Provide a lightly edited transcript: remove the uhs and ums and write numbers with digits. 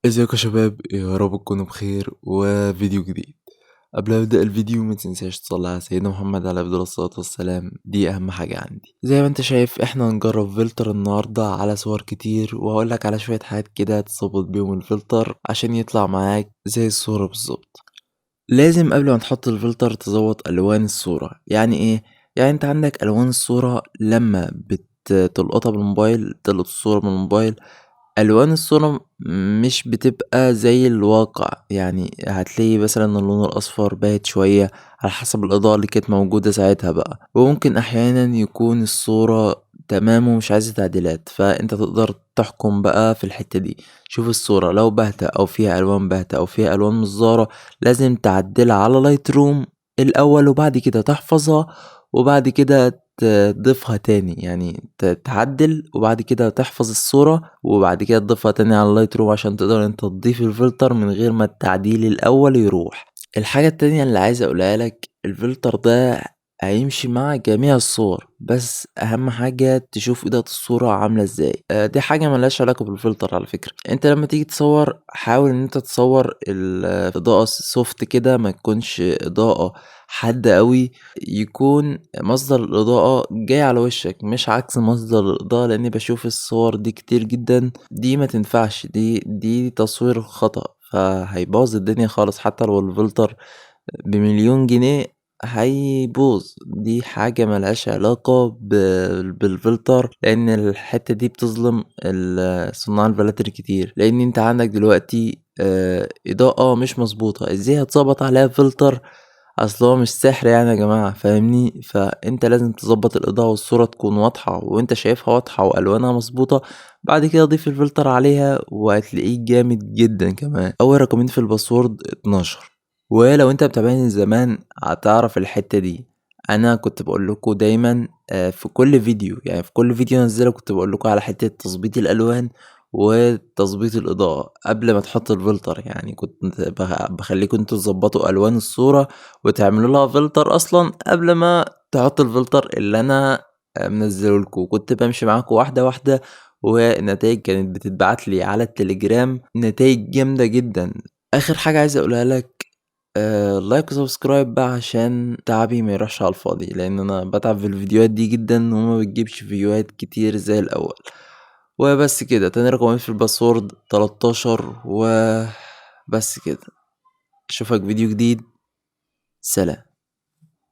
ازيكم يا شباب، يا رب تكونوا بخير وفيديو جديد. قبل ما ابدا الفيديو ما تنساش تصلي على سيدنا محمد عليه افضل الصلاه والسلام، دي اهم حاجه عندي. زي ما انت شايف احنا هنجرب فلتر النهارده على صور كتير، وهقول لك على شويه حاجات كده تظبط بيهم الفلتر عشان يطلع معاك زي الصوره بالظبط. لازم قبل ما تحط الفلتر تظبط الوان الصوره. يعني ايه؟ يعني انت عندك الوان الصوره لما بتلقطها بالموبايل، تلقط الصوره بالموبايل، ألوان الصورة مش بتبقى زي الواقع. يعني هتلاقي مثلا اللون الأصفر باهت شوية على حسب الإضاءة اللي كانت موجودة ساعتها بقى، وممكن أحيانا يكون الصورة تمام ومش عايزة تعديلات، فأنت تقدر تحكم بقى في الحتة دي. شوف الصورة لو باهتة أو فيها ألوان باهتة أو فيها ألوان مزارة، لازم تعدلها على لايت روم الأول، وبعد كده تحفظها، وبعد كده تضيفها تاني. يعني تعدل وبعد كده تحفظ الصورة، وبعد كده تضيفها تاني على اللايت روم عشان تقدر انت تضيف الفلتر من غير ما التعديل الاول يروح. الحاجة التانية اللي عايز اقولها لك، الفلتر ده هيمشي مع جميع الصور، بس اهم حاجة تشوف اضاءة الصورة عاملة ازاي. دي حاجة ملهاش علاقة بالفلتر على فكرة. انت لما تيجي تصور حاول ان انت تصور الاضاءة سوفت كده، ما تكونش اضاءة حادة قوي، يكون مصدر الإضاءة جاي على وشك مش عكس مصدر الإضاءة، لأني بشوف الصور دي كتير جدا، دي ما تنفعش، دي تصوير خطأ، فهيبوظ الدنيا خالص. حتى لو الفلتر ب1,000,000 جنيه هيبوظ. دي حاجة ملهاش علاقة بالفلتر، لأن الحتة دي بتظلم صناع الفلاتر كتير. لأن انت عندك دلوقتي إضاءة مش مظبوطة، ازاي هتظبط عليها فلتر؟ اصل هو مش سحر يعني يا جماعة، فاهمني؟ فانت لازم تظبط الاضاءة والصورة تكون واضحة وانت شايفها واضحة والوانها مظبوطة، بعد كده ضيف الفلتر عليها وهتلاقيه جامد جدا. كمان اول رقمين في الباسورد 12، ولو انت متابعني من زمان هتعرف الحتة دي. انا كنت بقول لكم دايما في كل فيديو، يعني في كل فيديو انزله كنت بقول لكم على حتة تظبيط الالوان وتظبيط الإضاءة قبل ما تحط الفلتر. يعني كنت بخليكم انتوا تظبطوا ألوان الصورة وتعملوا لها فلتر أصلا قبل ما تحط الفلتر اللي أنا منزله لكم. كنت بمشي معاكم واحدة واحدة، والنتائج كانت بتتبعت لي على التليجرام، نتائج جامدة جدا. آخر حاجة عايز أقولها لك، لايك وسبسكرايب بقى عشان تعبي ما يروحش على الفاضي، لان انا بتعب في الفيديوهات دي جدا وما بتجيبش فيديوهات كتير زي الاول. وبس كده، تاني رقمين في الباسورد 13، وبس كده. اشوفك فيديو جديد، سلام.